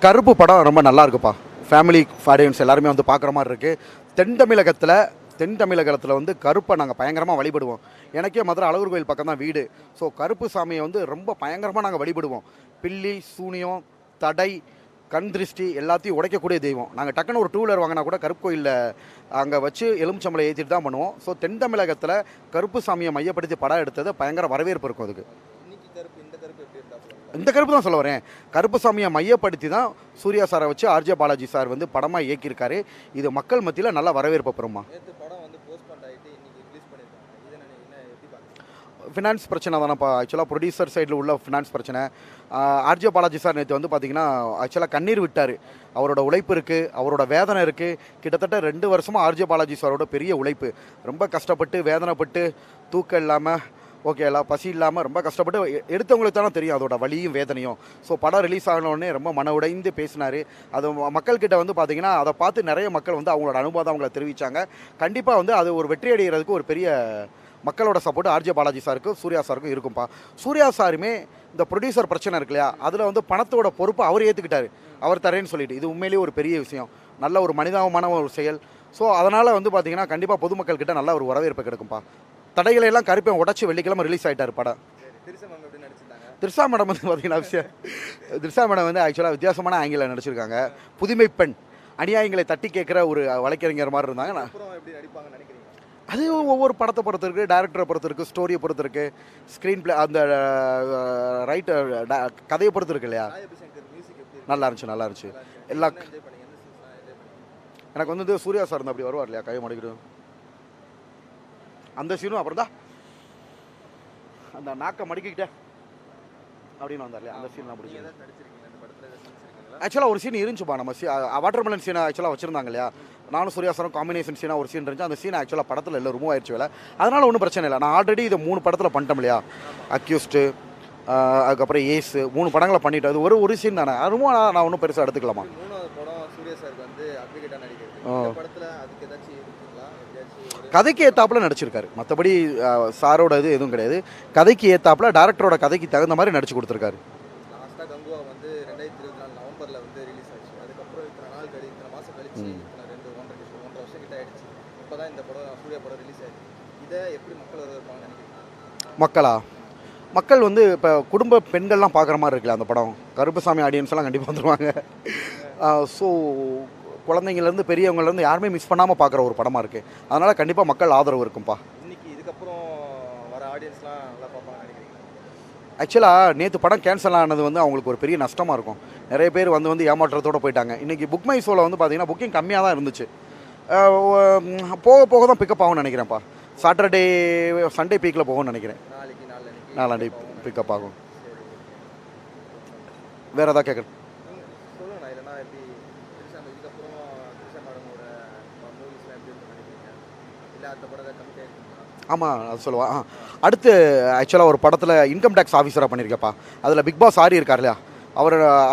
கருப்பு படம் ரொம்ப நல்லா இருக்குப்பா. ஃபேமிலி ஆடியன்ஸ் எல்லாருமே வந்து பார்க்குற மாதிரி இருக்குது. தென் தமிழகத்தில் வந்து கருப்பை நாங்கள் பயங்கரமாக வழிபடுவோம். எனக்கே மதுரை அழகர் கோயில் பக்கம் தான் வீடு. ஸோ கருப்பு சாமியை வந்து ரொம்ப பயங்கரமாக நாங்கள் வழிபடுவோம். பில்லி, சூனியம், தடை, கண் திருஷ்டி எல்லாத்தையும் உடைக்கக்கூடிய தெய்வம். நாங்கள் டக்குன்னு ஒரு 2 வீலர் வாங்கினா கூட கருப்பு கோயிலில் அங்கே வச்சு எலுமிச்சம்பளை ஏற்றிட்டு தான் பண்ணுவோம். ஸோ தென் தமிழகத்தில் கருப்பு சாமியை மையப்படுத்தி படம் எடுத்தது பயங்கர வரவேற்பு இருக்கும். அதுக்கு இந்த கருப்பு தான் சொல்ல வரேன். கருப்பு சாமியை மையப்படுத்தி தான் சூர்யா சாரை வச்சு ஆர்ஜே பாலாஜி சார் வந்து படமாக இயக்கியிருக்காரு. இது மக்கள் மத்தியில் நல்லா வரவேற்பு பெறுமா. ஃபினான்ஸ் பிரச்சனை தானேப்பா. ஆக்சுவலாக ப்ரொடியூசர் சைடில் உள்ள ஃபினான்ஸ் பிரச்சனை. ஆர்ஜே பாலாஜி சார் நேற்று வந்து பார்த்திங்கன்னா ஆக்சுவலாக கண்ணீர் விட்டார். அவரோட உழைப்பு இருக்குது, அவரோட வேதனை இருக்குது. கிட்டத்தட்ட 2 வருஷமாக ஆர்ஜே பாலாஜி சாரோட பெரிய உழைப்பு. ரொம்ப கஷ்டப்பட்டு வேதனைப்பட்டு தூக்கம் இல்லாமல் எல்லாம் பசி இல்லாமல் ரொம்ப கஷ்டப்பட்டு எடுத்தவங்களுக்கு தானே தெரியும் அதோட வலியும் வேதனையும். ஸோ படம் ரிலீஸ் ஆனோடனே ரொம்ப மன உடைந்து பேசினார். அது மக்கள்கிட்ட வந்து பார்த்திங்கன்னா அதை பார்த்து நிறைய மக்கள் வந்து அவங்களோட அனுபவம் அவங்கள தெரிவித்தாங்க. கண்டிப்பாக வந்து அது ஒரு வெற்றி அடைகிறதுக்கு ஒரு பெரிய மக்களோட சப்போர்ட் ஆர்ஜே பாலாஜி சாருக்கும் சூர்யா சாருக்கும் இருக்கும்ப்பா. சூர்யா சாருமே இந்த ப்ரொடியூசர் பிரச்சனை இருக்கு இல்லையா, அதில் வந்து பணத்தோட பொறுப்பு அவர் ஏற்றுக்கிட்டார். அவர் தரேன்னு சொல்லிட்டு இது உண்மையிலேயே ஒரு பெரிய விஷயம், நல்ல ஒரு மனிதாபமான ஒரு செயல். ஸோ அதனால் வந்து பார்த்திங்கன்னா கண்டிப்பாக பொதுமக்கள்கிட்ட நல்ல ஒரு வரவேற்பு கிடைக்கும்ப்பா. தடைகளை எல்லாம் கருப்பை உடச்சி வெள்ளிக்கிழமை ரிலீஸ் ஆகிட்டார் படம். திரிஷா மேடம் வந்து பார்த்தீங்கன்னா திரிஷா மேடம் வந்து ஆக்சுவலாக வித்தியாசமான ஆங்கிளில் நடிச்சிருக்காங்க. புதுமை பெண், அநியாயங்களை தட்டி கேட்குற ஒரு வழக்கறிஞர் மாதிரி இருந்தாங்க. அது ஒவ்வொரு படத்தை பொறுத்து இருக்குது, டைரக்டரை பொறுத்து இருக்குது, ஸ்டோரியை பொறுத்து இருக்குது, ஸ்க்ரீன் பிளே அந்த ரைட்டர் கதையை பொறுத்து இருக்கு இல்லையா. நல்லா இருந்துச்சு எல்லா. எனக்கு வந்து சூர்யா சார் அப்படி வருவார் இல்லையா, கையை மடிக்கிறோம் அந்த சீனும். அப்புறம் தான் அந்த நாக்கை மடிக்கிட்ட அப்படின்னு வந்தார் இல்லையா, அந்த சீன் பிடிச்சி. ஆக்சுவலாக ஒரு சீன் இருந்துச்சுப்பா, நம்ம வாட்டர்மெலன் சீனை ஆக்சுவலாக வச்சுருந்தாங்க இல்லையா. நானும் சூர்யா சாரும் காம்பினேஷன் சீனாக ஒரு சீன் இருந்துச்சு. அந்த சீன் ஆக்சுவலாக படத்தில் இல்லை, ரிமூவ் ஆயிடுச்சு வேலை. அதனால் ஒன்றும் பிரச்சனை இல்லை. நான் ஆல்ரெடி இதை 3 படத்தில் பண்ணிட்டோம் இல்லையா. அக்யூஸ்டு, அதுக்கப்புறம் ஏசு 3 படங்களை பண்ணிவிட்டு அது ஒரு சீன் தானே, அதுவும் நான் ஒன்றும் பெருசாக எடுத்துக்கலாமா. கதைக்கு ஏத்தாப்புல நடிச்சிருக்காரு, மற்றபடி சாரோட இது எதுவும் கிடையாது. கதைக்கு ஏத்தாப்புல டேரக்டரோட கதைக்கு தகுந்த மாதிரி நடிச்சு கொடுத்துருக்காரு. மக்கள் வந்து இப்போ குடும்ப பெண்கள்லாம் பார்க்குற மாதிரி இருக்குல்ல அந்த படம். கருப்புசாமி ஆடியன்ஸ் எல்லாம் கண்டிப்பாக வந்துடுவாங்க. ஸோ குழந்தைங்கள்லேருந்து பெரியவங்கலேருந்து யாருமே மிஸ் பண்ணாமல் பார்க்குற ஒரு படமாக இருக்குது. அதனால் கண்டிப்பாக மக்கள் ஆதரவு இருக்கும்ப்பா. ஆக்சுவலாக நேற்று படம் கேன்சல் ஆனது வந்து அவங்களுக்கு ஒரு பெரிய நஷ்டமாக இருக்கும். நிறைய பேர் வந்து ஏமாற்றத்தோடு போயிட்டாங்க. இன்றைக்கி புக் மை ஷோவில் வந்து பார்த்திங்கன்னா புக்கிங் கம்மியாக தான் இருந்துச்சு. போக போக தான் பிக்கப் ஆகும்னு நினைக்கிறேன்ப்பா. சாட்டர்டே சண்டே பீக்கில் போகும்னு நினைக்கிறேன். நாளாண்டி பிக்கப் ஆகும். வேறு எதாவது கேட்குறேன். ஆமாம், அது சொல்லுவா. அடுத்து ஆக்சுவலாக ஒரு படத்தில் இன்கம் டேக்ஸ் ஆஃபீஸராக பண்ணியிருக்கேப்பா. அதில் பிக் பாஸ் ஆரி இருக்கார் இல்லையா,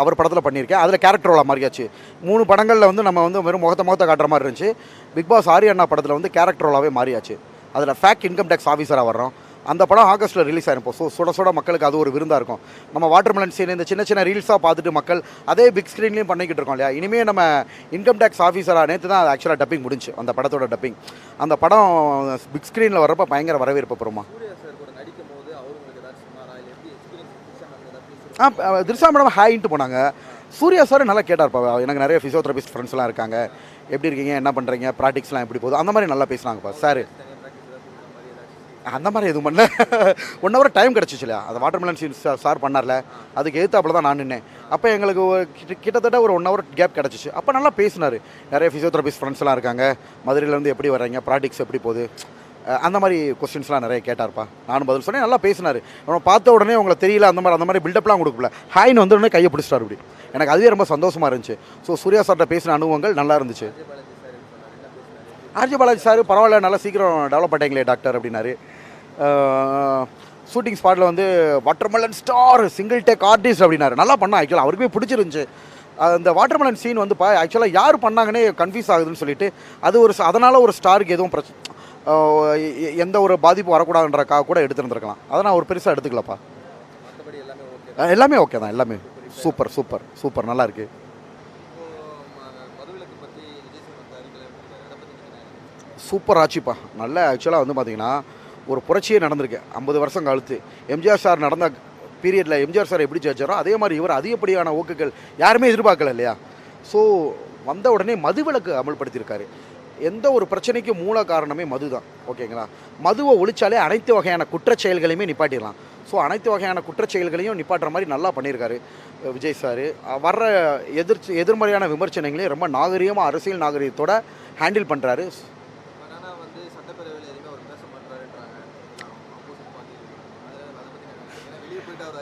அவர் படத்தில் பண்ணியிருக்கேன். அதில் கேரக்டர் ரோலாக மாறியாச்சு. 3 படங்களில் வந்து நம்ம வந்து வெறும் முகத்தை காட்டுற மாதிரி இருந்துச்சு. பிக் பாஸ் ஆரி அண்ணா படத்தில் வந்து கேரக்டர் ரோலாகவே மாறியாச்சு. அதில் ஃபேக் இன்கம் டேக்ஸ் ஆஃபீஸராக வர்றோம். அந்த படம் ஆகஸ்ட்டில் ரிலீஸ் ஆகிருப்போம். ஸோ சுட மக்களுக்கு அது ஒரு விருந்தாக இருக்கும். நம்ம வாட்டர்மெலன் சீன் இந்த சின்ன ரீல்ஸாக பார்த்துட்டு மக்கள் அதே பிக் ஸ்க்ரீன்லேயும் பண்ணிக்கிட்டு இருக்கோம் இல்லையா. இனிமேல் நம்ம இன்கம் டேக்ஸ் ஆஃபீஸராக நேற்று தான் அது ஆக்சுவலாக டப்பிங் முடிஞ்சு, அந்த படத்தோட டப்பிங். அந்த படம் பிக் ஸ்க்ரீனில் வர்றப்போ பயங்கர வரவேற்பு பெறுமா. திரிஷா மேடம் ஹாயின்ட்டு போனாங்க. சூர்யா சார் நல்லா கேட்டார்ப்பா. எனக்கு நிறைய ஃபிசியோதெரபிஸ்ட் ஃப்ரெண்ட்ஸ்லாம் இருக்காங்க. எப்படி இருக்கீங்க, என்ன பண்ணுறீங்க, ப்ராக்டிக்ஸ்லாம் எப்படி போகுது, அந்த மாதிரி நல்லா பேசுனாங்கப்பா சார். அந்த மாதிரி எதுவும் பண்ணல. 1 ஹவர் டைம் கிடச்சிச்சு இல்லையா, அந்த வாட்டர்மெலன் சீன் சார் பண்ணார்ல, அதுக்கு எதிர்த்தாப்புல தான் நான் நின்னேன். அப்போ எங்களுக்கு கிட்டத்தட்ட ஒரு 1 ஹவர் கேப் கிடச்சிச்சு. அப்போ நல்லா பேசினார். நிறைய ஃபிசியோதெரபிஸ்ட் ஃப்ரெண்ட்ஸ்லாம் இருக்காங்க, மதுரையிலேருந்து எப்படி வர்றீங்க, ப்ராக்டிக்ஸ் எப்படி போகுது, அந்த மாதிரி கொஸ்டின்ஸ்லாம் நிறைய கேட்டார்ப்பா. நானும் பதில் சொன்னேன். நல்லா பேசினார். நம்ம பார்த்த உடனே உங்களை தெரியல அந்த மாதிரி பில்டப்லாம் கொடுக்கல. ஹாய்னு வந்து உடனே கையை பிடிச்சிட்டார். அப்படி எனக்கு அதுவே ரொம்ப சந்தோஷமாக இருந்துச்சு. ஸோ சூர்யா சார்கிட்ட பேசின அனுபவங்கள் நல்லா இருந்துச்சு. ஆர்ஜே பாலாஜி சார் பரவாயில்ல, நல்லா சீக்கிரம் டெவலப் பண்ணிட்டீங்களே டாக்டர் அப்படின்னாரு. ஷூட்டிங் ஸ்பாட்டில் வந்து watermelon star single take artist அப்படின்னாரு. நல்லா பண்ணா. ஆக்சுவலாக அவருக்குமே பிடிச்சிருந்துச்சு. அந்த வாட்டர்மெலன் சீன் வந்து ஆக்சுவலாக யார் பண்ணாங்கன்னே கன்ஃபியூஸ் ஆகுதுன்னு சொல்லிட்டு அது அதனால் ஒரு ஸ்டாருக்கு எதுவும் எந்த ஒரு பாதிப்பு வரக்கூடாதுன்றக்காக கூட எடுத்துருந்துருக்கலாம். அதை நான் ஒரு பெருசாக எடுத்துக்கலப்பா. எல்லாமே ஓகே தான். எல்லாமே சூப்பர் சூப்பர் சூப்பர் நல்லா இருக்கு. சூப்பர் ஆச்சுப்பா. நல்ல ஆக்சுவலாக வந்து பார்த்தீங்கன்னா ஒரு புரட்சியே நடந்திருக்கு 50 வருஷம் கழித்து. எம்ஜிஆர் சார் நடந்த பீரியடில் எம்ஜிஆர் சார் எப்படி ஜெயிச்சாரோ அதே மாதிரி இவர் அதிகப்படியான ஊக்குகள் யாருமே எதிர்பார்க்கல இல்லையா. ஸோ வந்த உடனே மதுவிலக்கு அமல்படுத்தியிருக்காரு. எந்த ஒரு பிரச்சனைக்கும் மூல காரணமே மது தான். ஓகேங்களா. மதுவை ஒழிச்சாலே அனைத்து வகையான குற்றச்செயல்களையுமே நிப்பாட்டிடலாம். ஸோ அனைத்து வகையான குற்றச்செயல்களையும் நிப்பாட்டுற மாதிரி நல்லா பண்ணியிருக்காரு விஜய் சார். வர்ற எதிர்மறையான விமர்சனங்களையும் ரொம்ப நாகரீகமாக அரசியல் நாகரீகத்தோட ஹேண்டில் பண்ணுறாரு.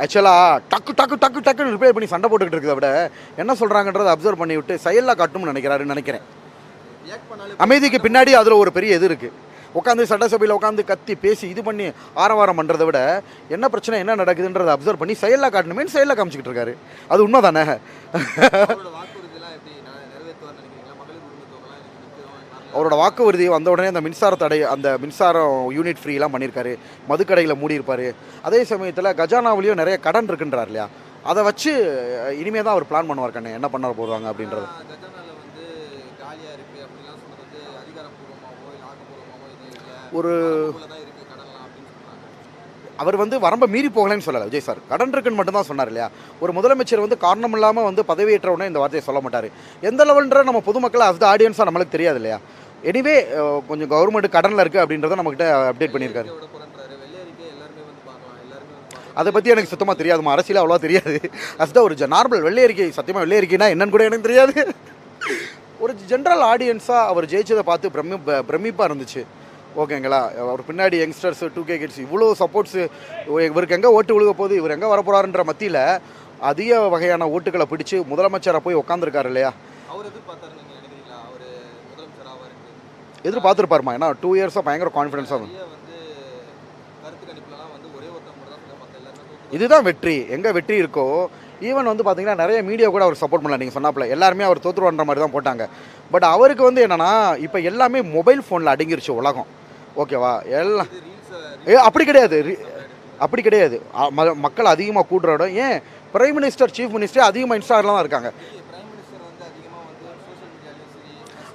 ஆக்சுவலாக டக்கு டக்கு டக்கு டக்குன்னு ரிப்ளை பண்ணி சண்டை போட்டுக்கிட்டு இருக்கிறத விட என்ன சொல்கிறாங்கன்றதை அப்சர்வ் பண்ணி விட்டு செயலில் காட்டணும்னு நினைக்கிறேன். அமைதிக்கு பின்னாடி அதில் ஒரு பெரிய இது இருக்குது. உட்காந்து சட்டசபையில் உட்காந்து கத்தி பேசி இது பண்ணி ஆரவாரம் பண்ணுறதை விட என்ன பிரச்சனை என்ன நடக்குதுன்றதை அப்சர்வ் பண்ணி செயலில் காட்டணுமே செயலில் காமிச்சிக்கிட்டு இருக்காரு. அது உண்மை தானே. அவரோட வாக்குறுதி வந்த உடனே அந்த மின்சார தடை அந்த மின்சாரம் யூனிட் ஃப்ரீலாம் பண்ணியிருக்காரு. மதுக்கடையில் மூடியிருப்பார். அதே சமயத்தில் கஜானாவிலையும் நிறைய கடன் இருக்குன்றார் இல்லையா. அதை வச்சு இனிமேல் தான் அவர் பிளான் பண்ணுவார் கண்ணே என்ன பண்ண போடுவாங்க அப்படின்றது. ஒரு அவர் வந்து வரம்ப மீறி போகலன்னு சொல்லலை விஜய் சார். கடன் இருக்குன்னு மட்டும்தான் சொன்னார் இல்லையா. ஒரு முதலமைச்சர் வந்து காரணம் இல்லாமல் வந்து பதவியேற்ற உடனே இந்த வார்த்தையை சொல்ல மாட்டார். எந்த லெவல்ன்ற நம்ம பொதுமக்களை அது ஆடியன்ஸாக நம்மளுக்கு தெரியாது இல்லையா. எனிவே கொஞ்சம் கவர்மெண்ட் கடனில் இருக்குது அப்படின்றத நம்மகிட்ட அப்டேட் பண்ணியிருக்காரு. அதை பற்றி எனக்கு சுத்தமாக தெரியாதுமா. அரசியல் அவ்வளோவா தெரியாது. அதுதான் ஒரு நார்மல் வெள்ளை அறிக்கை. சத்தியமாக வெள்ளை அறிக்கைனா என்னன்னு கூட எனக்கு தெரியாது. ஒரு ஜென்ரல் ஆடியன்ஸாக அவர் ஜெயிச்சதை பார்த்து பிரமிப்பாக இருந்துச்சு. ஓகேங்களா. அவர் பின்னாடி யங்ஸ்டர்ஸு 2K கிட்ஸ் இவ்வளோ சப்போர்ட்ஸு. இவருக்கு எங்கே ஓட்டு விழுக போகுது இவர் எங்கே வரப்போகிறாருன்ற மத்தியில் அதிக வகையான ஓட்டுகளை பிடிச்சி முதலமைச்சரை போய் உட்காந்துருக்காரு இல்லையா. எதிர்பார்த்துருப்பாருமா. ஏன்னா 2 இயர்ஸாக பயங்கர கான்ஃபிடென்ஸாக வந்து இதுதான் வெற்றி. எங்கே வெற்றி இருக்கோ ஈவன் வந்து பார்த்தீங்கன்னா நிறைய மீடியா கூட அவர் சப்போர்ட் பண்ணல. நீங்கள் சொன்னாப்புல எல்லாருமே அவர் தோற்றுருவான்ற மாதிரி தான் போட்டாங்க. பட் அவருக்கு வந்து என்னென்னா இப்போ எல்லாமே மொபைல் ஃபோனில் அடங்கிருச்சு உலகம். ஓகேவா. எல்லாம் அப்படி கிடையாது. அப்படி கிடையாது. மக்கள் அதிகமாக கூடுற இடம் ஏன் பிரைம் மினிஸ்டர் சீஃப் மினிஸ்டர் அதிகமாக இன்ஸ்டாகிராமில் தான் இருக்காங்க.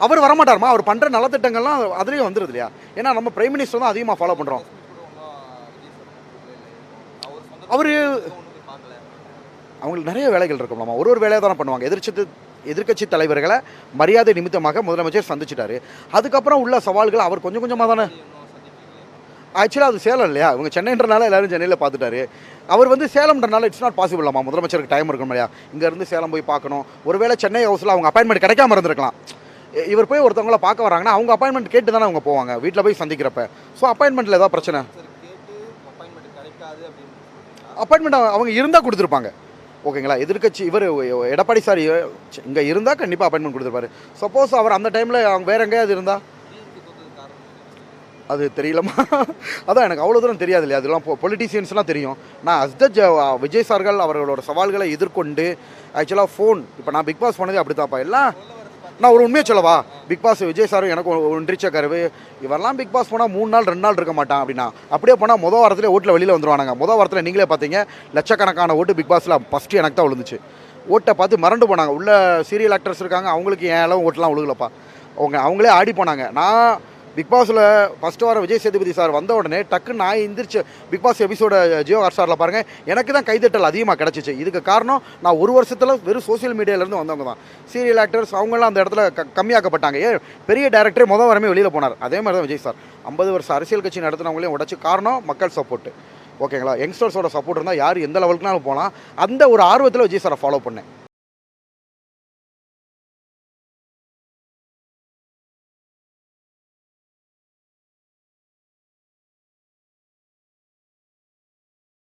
அவர் வரமாட்டாருமா. அவர் பண்ணுற நலத்திட்டங்கள்லாம் அதுலேயும் வந்துடுது இல்லையா. ஏன்னா நம்ம பிரைம் மினிஸ்டர் தான் அதிகமாக ஃபாலோ பண்ணுறோம். அவர் அவங்களுக்கு நிறைய வேலைகள் இருக்கும்லாமா. ஒரு வேலையை தானே பண்ணுவாங்க. எதிர்க்கட்சி தலைவர்களை மரியாதை நிமித்தமாக முதலமைச்சர் சந்திச்சிட்டாரு. அதுக்கப்புறம் உள்ள சவால்கள் அவர் கொஞ்சம் கொஞ்சமாக தானே. ஆக்சுவலாக அது சேலம் இல்லையா. இவங்க சென்னைன்றனால எல்லாரும் சென்னையில் பார்த்துட்டாரு. அவர் வந்து சேலம்ன்றனால இட்ஸ் நாட் பாசிபிளாமா. முதலமைச்சருக்கு டைம் இருக்கணும் இல்லையா. இங்கேருந்து சேலம் போய் பார்க்கணும். ஒருவேளை சென்னை ஹவுஸில் அவங்க அப்பாயின்மெண்ட் கிடைக்காம இருந்திருக்கலாம். இவர் போய் ஒருத்தவங்கள பார்க்க வராங்கன்னா அவங்க அப்பாயின்மெண்ட் கேட்டு தானே அவங்க போவாங்க வீட்டில் போய் சந்திக்கிறப்ப. ஸோ அப்பாயின்மெண்ட்டில் ஏதாவது பிரச்சனை அப்பாயின்மெண்ட் அவங்க இருந்தால் கொடுத்துருப்பாங்க. ஓகேங்களா. எதிர்க்கட்சி இவர் எடப்பாடி சார் இங்கே இருந்தால் கண்டிப்பாக அப்பாயின்மெண்ட் கொடுத்துருப்பாரு. சப்போஸ் அவர் அந்த டைமில் அவங்க வேறு எங்கேயாவது இருந்தால் அது தெரியலமா. அதான் எனக்கு அவ்வளோ தூரம் தெரியாது இல்லையா. அதெல்லாம் பொலிட்டீஷியன்ஸ்லாம் தெரியும். நான் விஜய் சார்கள் அவர்களோட சவால்களை எதிர்கொண்டு ஆக்சுவலாக ஃபோன் இப்போ நான் பிக் பாஸ் போனதே அப்படி தான்ப்பா. எல்லாம் நான் ஒரு உண்மையை சொல்லவா. பிக் பாஸ் விஜய் சாரும் எனக்கு ஒன்றிச்ச கருவு. இவரெல்லாம் பிக் பாஸ் போனால் 3 நாள் 2 நாள் இருக்க மாட்டான் அப்படின்னா. அப்படியே போனால் மொதல் வாரத்தில் ஓட்டில் வெளியில் வந்துருவானுங்க. மொதல் வாரத்தில் நீங்களே பார்த்தீங்க லட்சக்கணக்கான ஓட்டு பிக் பாஸில் ஃபஸ்ட்டு எனக்கு தான் விழுந்துச்சு. ஓட்டை பார்த்து மறந்து போனாங்க. உள்ள சீரியல் ஆக்டர்ஸ் இருக்காங்க அவங்களுக்கு ஏன் அளவு ஓட்டெலாம் விழுகலப்பா. அவங்களே ஆடி போனாங்க. நான் பிக் பாஸில் ஃபஸ்ட்டு வாரம் விஜய் சேதுபதி சார் வந்த உடனே டக்குன்னு நான் எந்திரிச்சு பிக் பாஸ் எபிசோட ஜியோ ஹாட்ஸ்டாரில் பாருங்கள் எனக்கு தான் கைதட்டல் அதிகமாக கிடச்சிச்சு. இதுக்கு காரணம் நான் ஒரு வருஷத்தில் வெறும் சோசியல் மீடியாவிலேருந்து வந்தவங்க தான். சீரியல் ஆக்டர்ஸ் அவங்களாம் அந்த இடத்துல கம்மியாக்கப்பட்டாங்க. ஏன் பெரிய டேரக்டரே மொதல் வாரமே வெளியில் போனார். அதே மாதிரி தான் விஜய் சார் 50 வருஷம் அரசியல் கட்சி நடத்தினவங்களையும் உடச்சி காரணம் மக்கள் சப்போர்ட்டு. ஓகேங்களா. யங்ஸ்டர்ஸோட சப்போர்ட் இருந்தால் யார் எந்த லெவலுக்குனாலும் போகலாம். அந்த ஒரு ஆர்வத்தில் விஜய் சாரை ஃபாலோ பண்ணேன்.